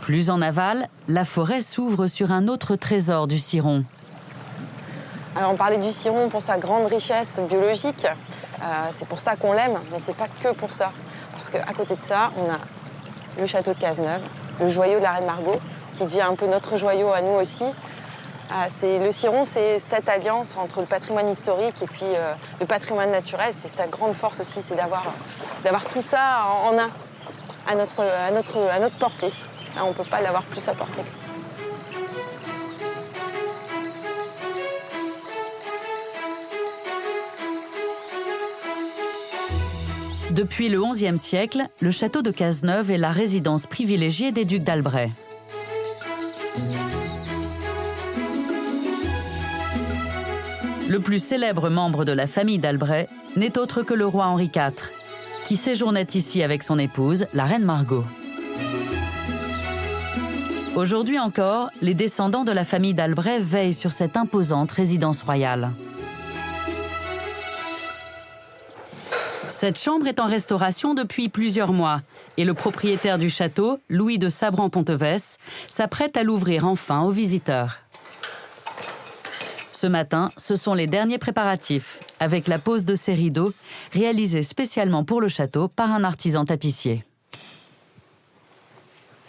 Plus en aval, la forêt s'ouvre sur un autre trésor du Ciron. Alors on parlait du Ciron pour sa grande richesse biologique. C'est pour ça qu'on l'aime, mais c'est pas que pour ça. Parce qu'à côté de ça, on a le château de Cazeneuve, le joyau de la Reine Margot, qui devient un peu notre joyau à nous aussi. Le Ciron, c'est cette alliance entre le patrimoine historique et puis le patrimoine naturel. C'est sa grande force aussi, c'est d'avoir tout ça en un, à notre portée. Là, on ne peut pas l'avoir plus à portée. Depuis le XIe siècle, le château de Cazeneuve est la résidence privilégiée des ducs d'Albret. Le plus célèbre membre de la famille d'Albret n'est autre que le roi Henri IV, qui séjournait ici avec son épouse, la reine Margot. Aujourd'hui encore, les descendants de la famille d'Albret veillent sur cette imposante résidence royale. Cette chambre est en restauration depuis plusieurs mois et le propriétaire du château, Louis de Sabran-Pontevès, s'apprête à l'ouvrir enfin aux visiteurs. Ce matin, ce sont les derniers préparatifs, avec la pose de ces rideaux, réalisés spécialement pour le château par un artisan tapissier.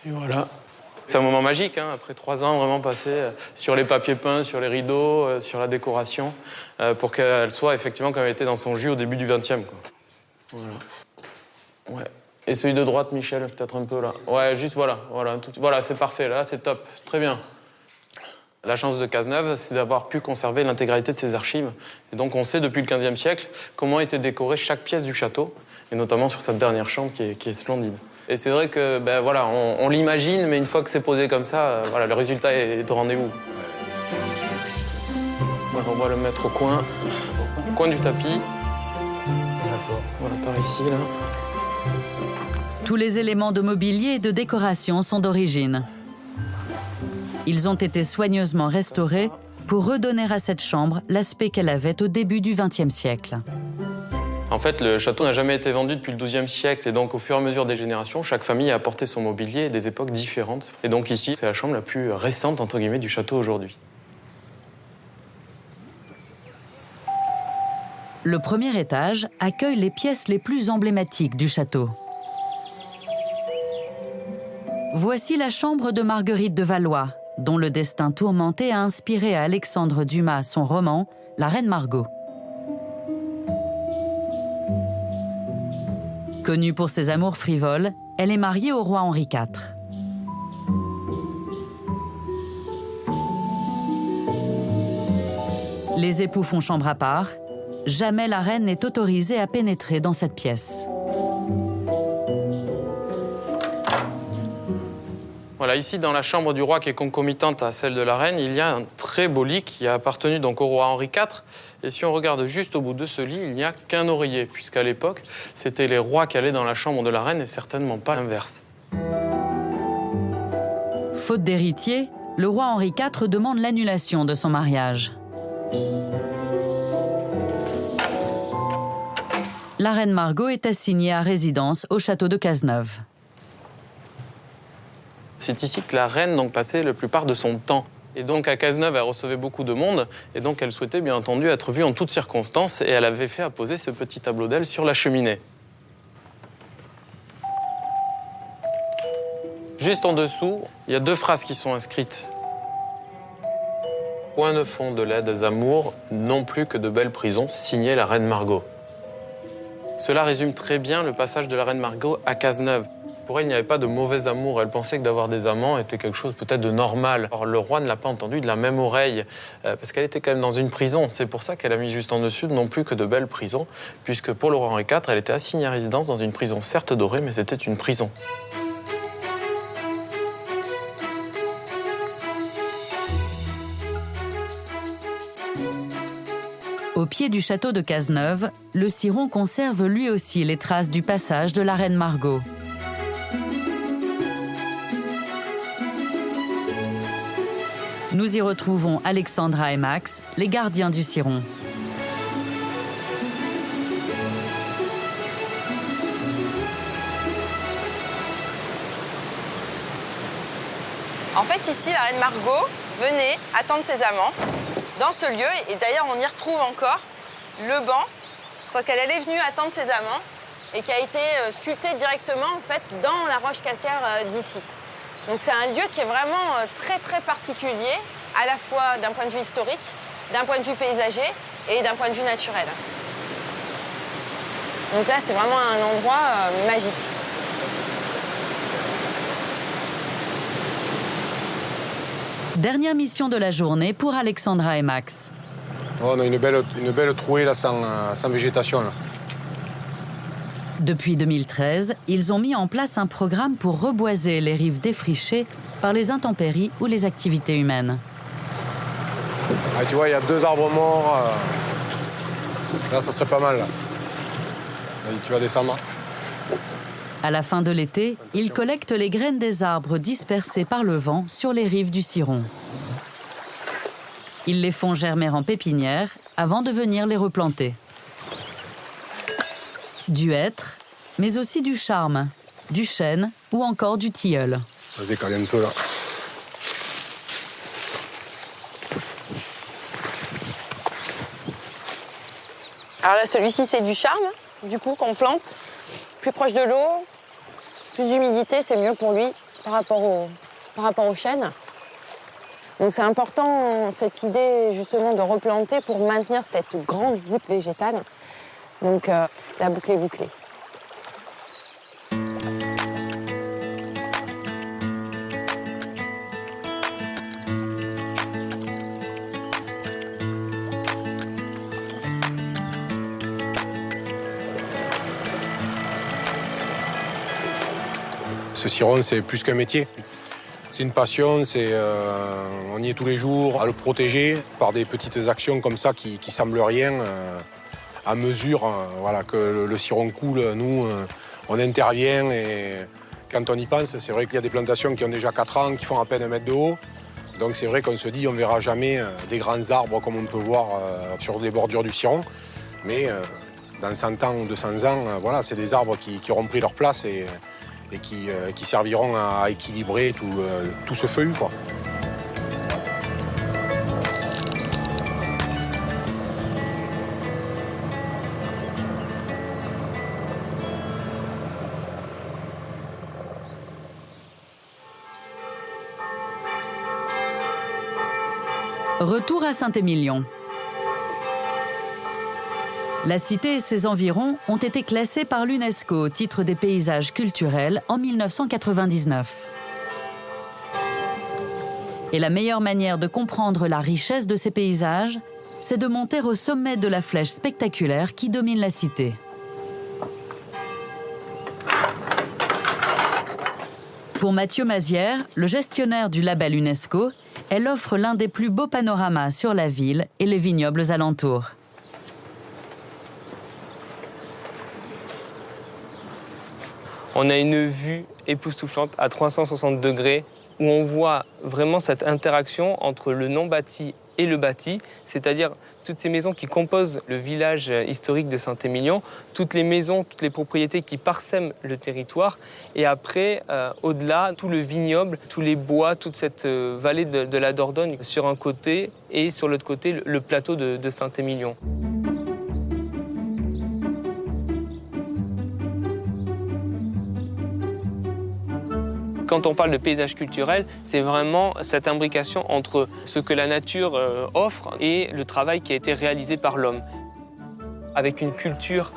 Et voilà. C'est un moment magique, hein, après 3 ans vraiment passés sur les papiers peints, sur les rideaux, sur la décoration, pour qu'elle soit effectivement comme elle était dans son jus au début du XXe. Voilà. Ouais. Et celui de droite, Michel, peut-être un peu là. Ouais, juste voilà, voilà, c'est parfait, là, c'est top, très bien. La chance de Cazeneuve, c'est d'avoir pu conserver l'intégralité de ses archives. Et donc on sait depuis le XVe siècle comment était décorée chaque pièce du château, et notamment sur cette dernière chambre qui est splendide. Et c'est vrai que, ben voilà, on l'imagine, mais une fois que c'est posé comme ça, voilà, le résultat est au rendez-vous. Voilà, on va le mettre au coin du tapis. Voilà, par ici, là. Tous les éléments de mobilier et de décoration sont d'origine. Ils ont été soigneusement restaurés pour redonner à cette chambre l'aspect qu'elle avait au début du XXe siècle. En fait, le château n'a jamais été vendu depuis le XIIe siècle. Et donc, au fur et à mesure des générations, chaque famille a apporté son mobilier à des époques différentes. Et donc ici, c'est la chambre la plus récente, entre guillemets, du château aujourd'hui. Le premier étage accueille les pièces les plus emblématiques du château. Voici la chambre de Marguerite de Valois, dont le destin tourmenté a inspiré à Alexandre Dumas son roman « La Reine Margot ». Connue pour ses amours frivoles, elle est mariée au roi Henri IV. Les époux font chambre à part. Jamais la reine n'est autorisée à pénétrer dans cette pièce. Voilà, ici, dans la chambre du roi qui est concomitante à celle de la reine, il y a un très beau lit qui a appartenu donc au roi Henri IV. Et si on regarde juste au bout de ce lit, il n'y a qu'un oreiller, puisqu'à l'époque, c'était les rois qui allaient dans la chambre de la reine et certainement pas l'inverse. Faute d'héritier, le roi Henri IV demande l'annulation de son mariage. La reine Margot est assignée à résidence au château de Cazeneuve. C'est ici que la reine donc, passait la plupart de son temps. Et donc à Cazeneuve, elle recevait beaucoup de monde, et donc elle souhaitait bien entendu être vue en toutes circonstances, et elle avait fait apposer ce petit tableau d'elle sur la cheminée. Juste en dessous, il y a 2 phrases qui sont inscrites. Point ne font de laides amours, non plus que de belles prisons, signé la reine Margot. Cela résume très bien le passage de la reine Margot à Cazeneuve. Pour elle, il n'y avait pas de mauvais amour. Elle pensait que d'avoir des amants était quelque chose peut-être de normal. Or, le roi ne l'a pas entendu de la même oreille, parce qu'elle était quand même dans une prison. C'est pour ça qu'elle a mis juste en dessus non plus que de belles prisons, puisque pour le roi Henri IV, elle était assignée à résidence dans une prison certes dorée, mais c'était une prison. Au pied du château de Cazeneuve, le Ciron conserve lui aussi les traces du passage de la reine Margot. Nous y retrouvons Alexandra et Max, les gardiens du Ciron. En fait, ici, la reine Margot venait attendre ses amants dans ce lieu. Et d'ailleurs, on y retrouve encore le banc, sans qu'elle est venue attendre ses amants et qui a été sculpté directement en fait, dans la roche calcaire d'ici. Donc c'est un lieu qui est vraiment très très particulier, à la fois d'un point de vue historique, d'un point de vue paysager et d'un point de vue naturel. Donc là, c'est vraiment un endroit magique. Dernière mission de la journée pour Alexandra et Max. On a une belle trouée là, sans végétation. Là. Depuis 2013, ils ont mis en place un programme pour reboiser les rives défrichées par les intempéries ou les activités humaines. Ah, tu vois, il y a 2 arbres morts. Là, ça serait pas mal. Là. Allez, tu vas descendre. À la fin de l'été, ils collectent les graines des arbres dispersés par le vent sur les rives du Ciron. Ils les font germer en pépinière avant de venir les replanter. Du hêtre, mais aussi du charme, du chêne ou encore du tilleul. Vas-y, caliente là. Alors là, celui-ci, c'est du charme, du coup, qu'on plante. Plus proche de l'eau, plus d'humidité, c'est mieux pour lui par rapport au chêne. Donc c'est important, cette idée justement de replanter pour maintenir cette grande voûte végétale. Donc la boucle est bouclée. Ce ciron, c'est plus qu'un métier. C'est une passion, on y est tous les jours à le protéger par des petites actions comme ça qui semblent rien. À mesure voilà, que le ciron coule, nous, on intervient et quand on y pense, c'est vrai qu'il y a des plantations qui ont déjà 4 ans, qui font à peine 1 mètre de haut. Donc c'est vrai qu'on se dit on ne verra jamais des grands arbres comme on peut voir sur les bordures du Ciron. Mais dans 100 ans ou 200 ans, voilà, c'est des arbres qui auront pris leur place et qui serviront à équilibrer tout ce feuillu, quoi. Retour à Saint-Émilion. La cité et ses environs ont été classés par l'UNESCO au titre des paysages culturels en 1999. Et la meilleure manière de comprendre la richesse de ces paysages, c'est de monter au sommet de la flèche spectaculaire qui domine la cité. Pour Mathieu Mazière, le gestionnaire du label UNESCO, elle offre l'un des plus beaux panoramas sur la ville et les vignobles alentours. On a une vue époustouflante à 360 degrés où on voit vraiment cette interaction entre le non-bâti et le bâti, c'est-à-dire toutes ces maisons qui composent le village historique de Saint-Émilion, toutes les maisons, toutes les propriétés qui parsèment le territoire, et après, au-delà, tout le vignoble, tous les bois, toute cette vallée de la Dordogne sur un côté, et sur l'autre côté, le plateau de Saint-Émilion. Quand on parle de paysage culturel, c'est vraiment cette imbrication entre ce que la nature offre et le travail qui a été réalisé par l'homme. Avec une culture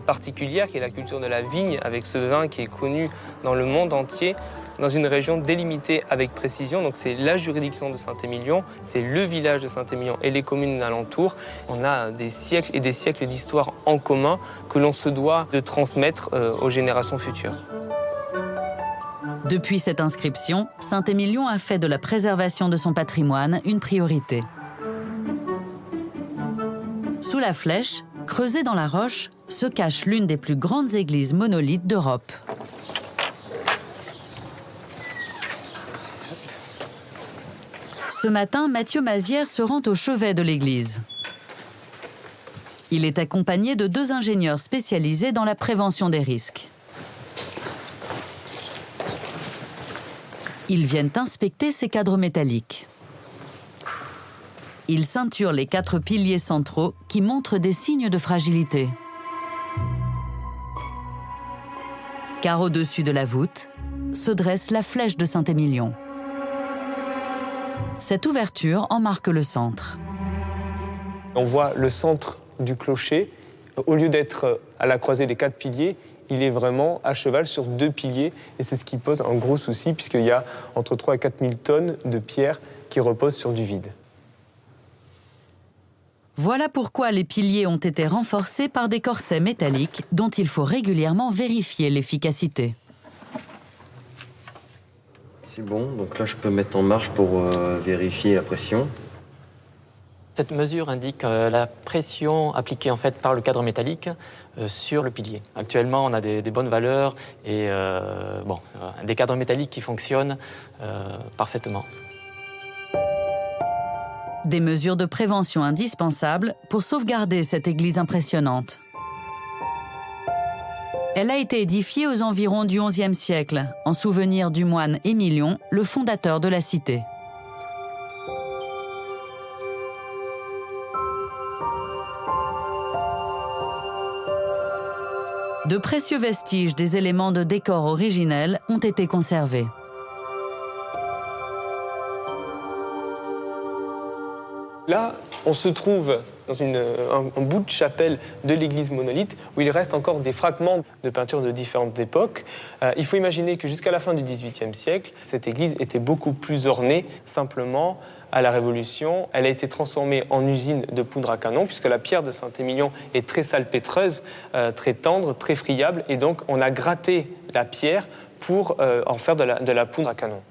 particulière, qui est la culture de la vigne, avec ce vin qui est connu dans le monde entier, dans une région délimitée avec précision. Donc c'est la juridiction de Saint-Émilion, c'est le village de Saint-Émilion et les communes alentours. On a des siècles et des siècles d'histoire en commun que l'on se doit de transmettre aux générations futures. Depuis cette inscription, Saint-Émilion a fait de la préservation de son patrimoine une priorité. Sous la flèche, creusée dans la roche, se cache l'une des plus grandes églises monolithes d'Europe. Ce matin, Mathieu Mazière se rend au chevet de l'église. Il est accompagné de 2 ingénieurs spécialisés dans la prévention des risques. Ils viennent inspecter ces cadres métalliques. Ils ceinturent les 4 piliers centraux qui montrent des signes de fragilité. Car au-dessus de la voûte se dresse la flèche de Saint-Émilion. Cette ouverture en marque le centre. On voit le centre du clocher. Au lieu d'être à la croisée des 4 piliers, il est vraiment à cheval sur 2 piliers. Et c'est ce qui pose un gros souci, puisqu'il y a entre 3 et 4 000 tonnes de pierre qui reposent sur du vide. Voilà pourquoi les piliers ont été renforcés par des corsets métalliques dont il faut régulièrement vérifier l'efficacité. C'est bon, donc là je peux mettre en marche pour vérifier la pression. Cette mesure indique la pression appliquée en fait par le cadre métallique sur le pilier. Actuellement, on a des bonnes valeurs et des cadres métalliques qui fonctionnent parfaitement. Des mesures de prévention indispensables pour sauvegarder cette église impressionnante. Elle a été édifiée aux environs du XIe siècle, en souvenir du moine Émilion, le fondateur de la cité. De précieux vestiges des éléments de décor originels ont été conservés. Là, on se trouve dans un bout de chapelle de l'église monolithe où il reste encore des fragments de peintures de différentes époques. Il faut imaginer que jusqu'à la fin du XVIIIe siècle, cette église était beaucoup plus ornée. Simplement, à la Révolution, elle a été transformée en usine de poudre à canon puisque la pierre de Saint-Émilion est très salpêtreuse, très tendre, très friable. Et donc, on a gratté la pierre pour en faire de la poudre à canon.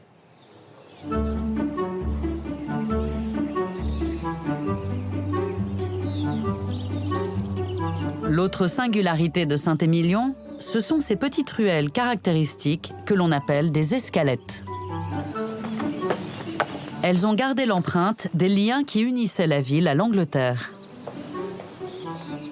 L'autre singularité de Saint-Émilion, ce sont ces petites ruelles caractéristiques que l'on appelle des escalettes. Elles ont gardé l'empreinte des liens qui unissaient la ville à l'Angleterre.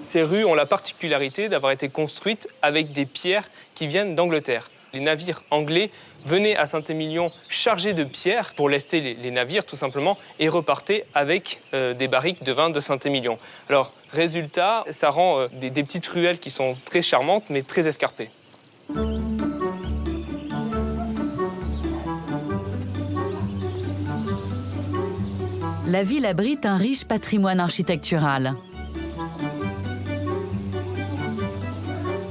Ces rues ont la particularité d'avoir été construites avec des pierres qui viennent d'Angleterre. Les navires anglais venaient à Saint-Émilion chargés de pierres pour lester les navires tout simplement et repartaient avec des barriques de vin de Saint-Émilion. Alors résultat, ça rend des petites ruelles qui sont très charmantes mais très escarpées. La ville abrite un riche patrimoine architectural.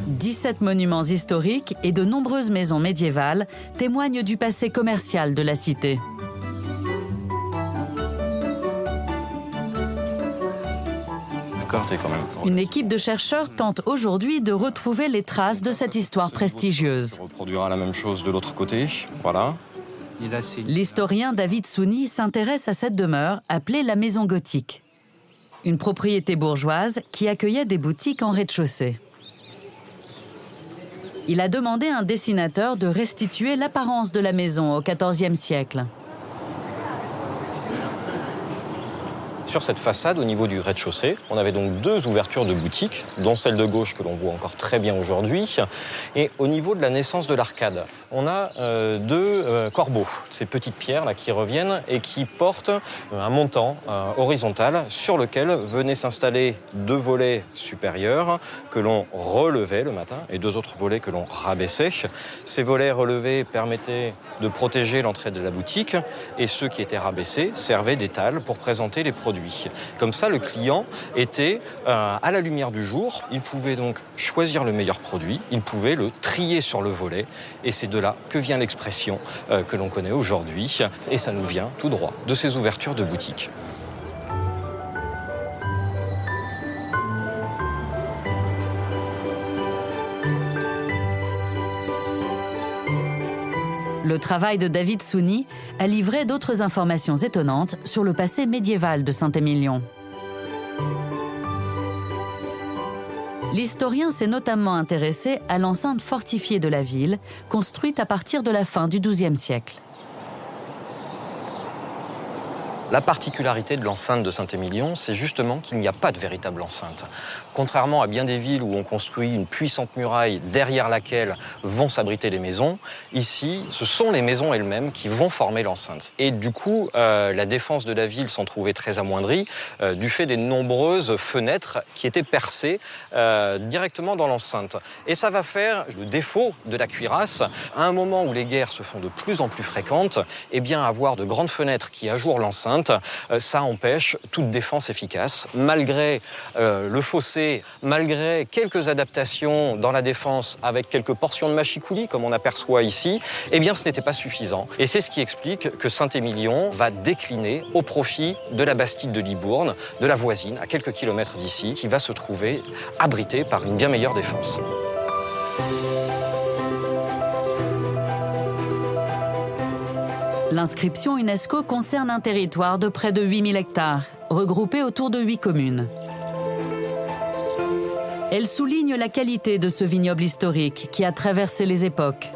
17 monuments historiques et de nombreuses maisons médiévales témoignent du passé commercial de la cité. Une équipe de chercheurs tente aujourd'hui de retrouver les traces de cette histoire prestigieuse. On reproduira la même chose de l'autre côté, voilà. L'historien David Souni s'intéresse à cette demeure appelée la Maison Gothique. Une propriété bourgeoise qui accueillait des boutiques en rez-de-chaussée. Il a demandé à un dessinateur de restituer l'apparence de la maison au XIVe siècle. Sur cette façade, au niveau du rez-de-chaussée, on avait donc 2 ouvertures de boutiques, dont celle de gauche que l'on voit encore très bien aujourd'hui. Et au niveau de la naissance de l'arcade, on a 2 corbeaux, ces petites pierres là qui reviennent et qui portent un montant horizontal sur lequel venaient s'installer 2 volets supérieurs que l'on relevait le matin et 2 autres volets que l'on rabaissait. Ces volets relevés permettaient de protéger l'entrée de la boutique et ceux qui étaient rabaissés servaient d'étal pour présenter les produits. Comme ça, le client était à la lumière du jour. Il pouvait donc choisir le meilleur produit. Il pouvait le trier sur le volet. Et c'est de là que vient l'expression que l'on connaît aujourd'hui. Et ça nous vient tout droit de ces ouvertures de boutique. Le travail de David Souni a livré d'autres informations étonnantes sur le passé médiéval de Saint-Émilion. L'historien s'est notamment intéressé à l'enceinte fortifiée de la ville, construite à partir de la fin du XIIe siècle. La particularité de l'enceinte de Saint-Émilion, c'est justement qu'il n'y a pas de véritable enceinte. Contrairement à bien des villes où on construit une puissante muraille derrière laquelle vont s'abriter les maisons, ici, ce sont les maisons elles-mêmes qui vont former l'enceinte. Et du coup, la défense de la ville s'en trouvait très amoindrie du fait des nombreuses fenêtres qui étaient percées directement dans l'enceinte. Et ça va faire le défaut de la cuirasse. À un moment où les guerres se font de plus en plus fréquentes, eh bien, avoir de grandes fenêtres qui ajourent l'enceinte, ça empêche toute défense efficace. Malgré le fossé, malgré quelques adaptations dans la défense avec quelques portions de machicoulis, comme on aperçoit ici, eh bien ce n'était pas suffisant. Et c'est ce qui explique que Saint-Émilion va décliner au profit de la Bastide de Libourne, de la voisine, à quelques kilomètres d'ici, qui va se trouver abritée par une bien meilleure défense. L'inscription UNESCO concerne un territoire de près de 8000 hectares, regroupé autour de 8 communes. Elle souligne la qualité de ce vignoble historique qui a traversé les époques.